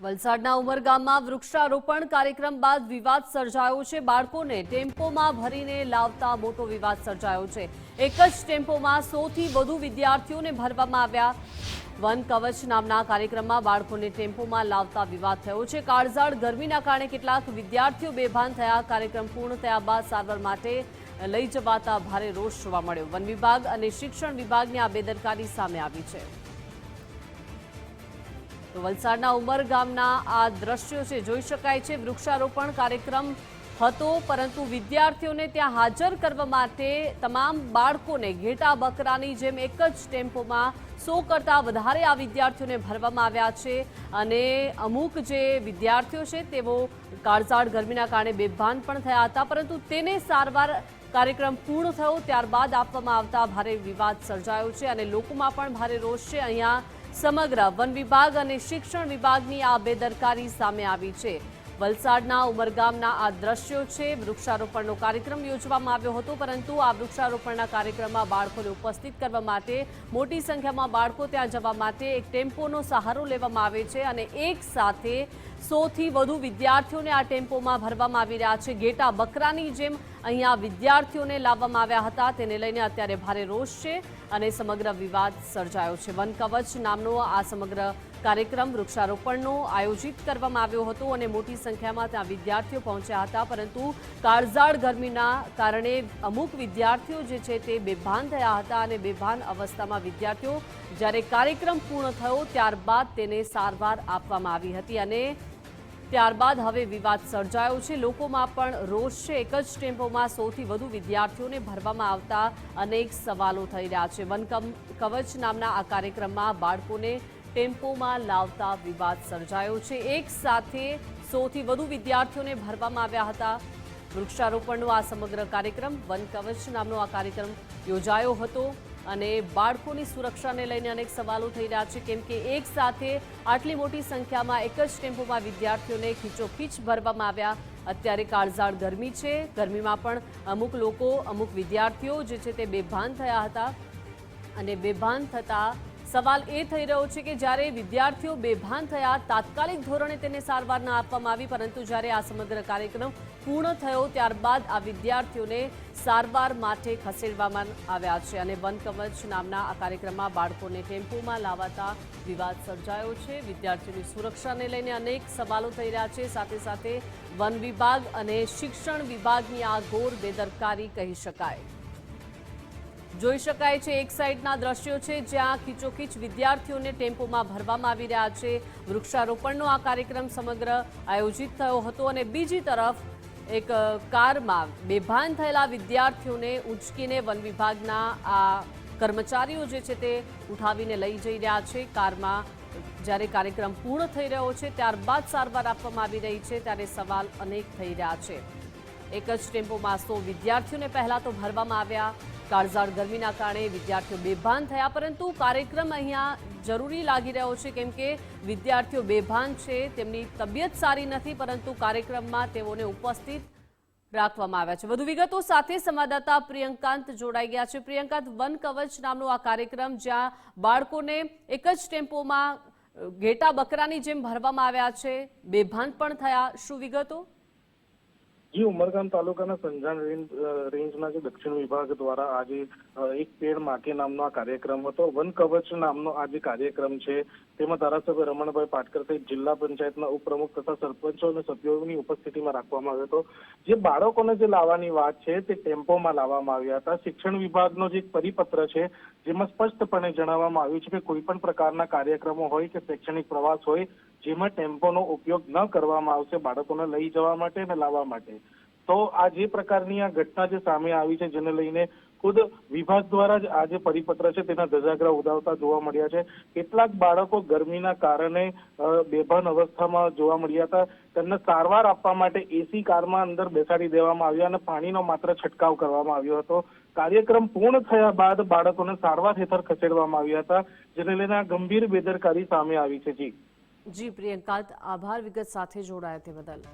વલસાડના ઉમરગામમાં વૃક્ષારોપણ કાર્યક્રમ બાદ વિવાદ સર્જાયો છે। બાળકોને ટેમ્પોમાં ભરીને લાવતા મોટો વિવાદ સર્જાયો છે। એક જ ટેમ્પોમાં 100 થી વધુ વિદ્યાર્થીઓને ભરવામાં આવ્યા। વન કવચ નામના કાર્યક્રમમાં બાળકોને ટેમ્પોમાં લાવતા વિવાદ થયો છે। કાળઝાળ ગરમીના કારણે કેટલાક વિદ્યાર્થીઓ બેભાન થયા। કાર્યક્રમ પૂર્ણ થયા બાદ સારવાર માટે લઈ જવાતા ભારે રોષ જોવા મળ્યો। વન વિભાગ અને શિક્ષણ વિભાગની આ બેદરકારી સામે આવી છે। તો વલસાડના ઉમરગામના આ દ્રશ્યો છે, જોઈ શકાય છે। વૃક્ષારોપણ કાર્યક્રમ હતો, પરંતુ વિદ્યાર્થીઓને ત્યાં હાજર કરવા માટે તમામ બાળકોને ઘેટા બકરાની જેમ એક જ ટેમ્પોમાં 100 કરતાં વધારે આ વિદ્યાર્થીઓને ભરવામાં આવ્યા છે। અને અમુક જે વિદ્યાર્થીઓ છે તેઓ કાળઝાળ ગરમીના કારણે બેભાન પણ થયા હતા, પરંતુ તેને સારવાર કાર્યક્રમ પૂર્ણ થયો ત્યારબાદ આપવામાં આવતા ભારે વિવાદ સર્જાયો છે અને લોકોમાં પણ ભારે રોષ છે। અહીંયા સમગ્ર વન વિભાગ અને શિક્ષણ વિભાગની આ બેદરકારી સામે આવી છે। વલસાડના ઉમરગામના આ દ્રશ્યો છે। વૃક્ષારોપણનો કાર્યક્રમ યોજવામાં આવ્યો હતો, પરંતુ આ વૃક્ષારોપણના કાર્યક્રમમાં બાળકોને ઉપસ્થિત કરવા માટે મોટી સંખ્યામાં બાળકો ત્યાં જવા માટે એક ટેમ્પોનો સહારો લેવામાં આવે છે અને એક સાથે 100 થી વધુ વિદ્યાર્થીઓને આ ટેમ્પોમાં ભરવામાં આવી રહ્યા છે। ઘેટા બકરાની જેમ અહીંયા વિદ્યાર્થીઓને લાવવામાં આવ્યા હતા, તેને લઈને અત્યારે ભારે રોષ છે અને સમગ્ર વિવાદ સર્જાયો છે। વન કવચ નામનો આ સમગ્ર કાર્યક્રમ વૃક્ષારોપણનો આયોજિત કરવામાં આવ્યો હતો અને મોટી સંખ્યામાં ત્યાં વિદ્યાર્થીઓ પહોંચ્યા હતા, પરંતુ કાળઝાળ ગરમીના કારણે અમુક વિદ્યાર્થીઓ જે છે તે બેભાન થયા હતા અને બેભાન અવસ્થામાં વિદ્યાર્થીઓ જ્યારે કાર્યક્રમ પૂર્ણ થયો ત્યારબાદ તેને સારવાર આપવામાં આવી હતી અને ત્યારબાદ હવે વિવાદ સર્જાયો છે। લોકોમાં પણ રોષ છે। એક જ ટેમ્પોમાં 100 થી વધુ વિદ્યાર્થીઓને ભરવામાં આવતા અનેક સવાલો થઈ રહ્યા છે। વન કવચ નામના આ કાર્યક્રમમાં બાળકોને ટેમ્પોમાં લાવતા વિવાદ સર્જાયો છે। એક સાથે 100 થી વધુ વિદ્યાર્થીઓને ભરવામાં આવ્યા હતા। વૃક્ષારોપણનો આ સમગ્ર કાર્યક્રમ વન કવચ નામનો આ કાર્યક્રમ યોજાયો હતો અને બાળકોની સુરક્ષાને લઈને અનેક સવાલો થઈ રહ્યા છે, કેમ કે એક સાથે આટલી મોટી સંખ્યામાં એક જ ટેમ્પોમાં વિદ્યાર્થીઓને ખીચોખીચ ભરવામાં આવ્યા। અત્યારે કાળઝાળ ગરમી છે, ગરમીમાં પણ અમુક લોકો, અમુક વિદ્યાર્થીઓ જે છે તે બેભાન થયા હતા અને બેભાન થતા સવાલ એ થઈ રહ્યો છે કે જ્યારે વિદ્યાર્થીઓ બેભાન થયા તાત્કાલિક ધોરણે તેને સારવાર ન આપવામાં આવી, પરંતુ જ્યારે આ સમગ્ર કાર્યક્રમ પૂર્ણ થયો ત્યારબાદ આ વિદ્યાર્થીઓને સારવાર માટે ખસેડવામાં આવ્યા છે અને વન કવચ નામના આ કાર્યક્રમમાં બાળકોને ટેમ્પોમાં લાવાતા વિવાદ સર્જાયો છે। વિદ્યાર્થીઓની સુરક્ષાને લઈને અનેક સવાલો થઈ રહ્યા છે। સાથે સાથે વન વિભાગ અને શિક્ષણ વિભાગની આ ઘોર બેદરકારી કહી શકાય। જોઈ શકાય છે એક સાઈડના દ્રશ્યો છે જ્યાં ખીચોખીચ વિદ્યાર્થીઓને ટેમ્પોમાં ભરવામાં આવી રહ્યા છે। વૃક્ષારોપણનો આ કાર્યક્રમ સમગ્ર આયોજિત થયો હતો અને બીજી તરફ એક કારમાં બેભાન થયેલા વિદ્યાર્થીઓને ઉંચકીને વન વિભાગના આ કર્મચારીઓ જે છે તે ઉઠાવીને લઈ જઈ રહ્યા છે। કારમાં જ્યારે કાર્યક્રમ પૂર્ણ થઈ રહ્યો છે ત્યારબાદ સારવાર આપવામાં આવી રહી છે, ત્યારે સવાલ અનેક થઈ રહ્યા છે। એક જ ટેમ્પોમાં 100 વિદ્યાર્થીઓને પહેલા તો ભરવામાં આવ્યા। કાળઝાળ ગરમીના કારણે વિદ્યાર્થીઓ બેભાન થયા, પરંતુ કાર્યક્રમ અહીંયા જરૂરી લાગી રહ્યો છે, કેમ કે વિદ્યાર્થીઓ બેભાન છે, તેમની તબિયત સારી નથી, પરંતુ કાર્યક્રમમાં તેઓને ઉપસ્થિત રાખવામાં આવ્યા છે। વધુ વિગતો સાથે સંવાદદાતા પ્રિયંકાંત જોડાઈ ગયા છે। પ્રિયંકાંત, વન કવચ નામનો આ કાર્યક્રમ જ્યાં બાળકોને એક જ ટેમ્પોમાં ઘેટા બકરાની જેમ ભરવામાં આવ્યા છે, બેભાન પણ થયા, શું વિગતો? જી, ઉમરગામ તાલુકાના સંજાણ રેન્જના જે દક્ષિણ વિભાગ દ્વારા આજે એક પેડ માટે નામનો આ કાર્યક્રમ હતો। વન કવચ નામનો આ જે કાર્યક્રમ છે તેમાં ધારાસભ્ય રમણભાઈ પાટકર સહિત જિલ્લા પંચાયતના ઉપપ્રમુખ તથા સરપંચો અને સભ્યોની ઉપસ્થિતિમાં રાખવામાં આવ્યો હતો। જે બાળકોને જે લાવવાની વાત છે તે ટેમ્પોમાં લાવવામાં આવ્યા હતા। શિક્ષણ વિભાગનો જે પરિપત્ર છે જેમાં સ્પષ્ટપણે જણાવવામાં આવ્યું છે કે કોઈ પણ પ્રકારના કાર્યક્રમો હોય કે શૈક્ષણિક પ્રવાસ હોય જેમાં ટેમ્પોનો ઉપયોગ ન કરવામાં આવશે બાળકોને લઈ જવા માટે અને લાવવા માટે। તો આ જે પ્રકારની આ ઘટના જે સામે આવી છે જેને લઈને ખુદ વિભાગ દ્વારા જ આ જે પરિપત્ર છે તેના ધજાગરા ઉડાવતા જોવા મળ્યા છે। કેટલાક બાળકો ગરમીના કારણે બેભાન અવસ્થામાં જોવા મળ્યા હતા, તેમને સારવાર આપવા માટે એસી કારમાં અંદર બેસાડી દેવામાં આવ્યા અને પાણીનો માત્ર છંટકાવ કરવામાં આવ્યો હતો। કાર્યક્રમ પૂર્ણ થયા બાદ બાળકોને સારવાર હેઠળ ખસેડવામાં આવ્યા હતા, જેને લઈને આ ગંભીર બેદરકારી સામે આવી છે। જી પ્રિયંકાંત, આભાર વિગત સાથે જોડાયા તે બદલ।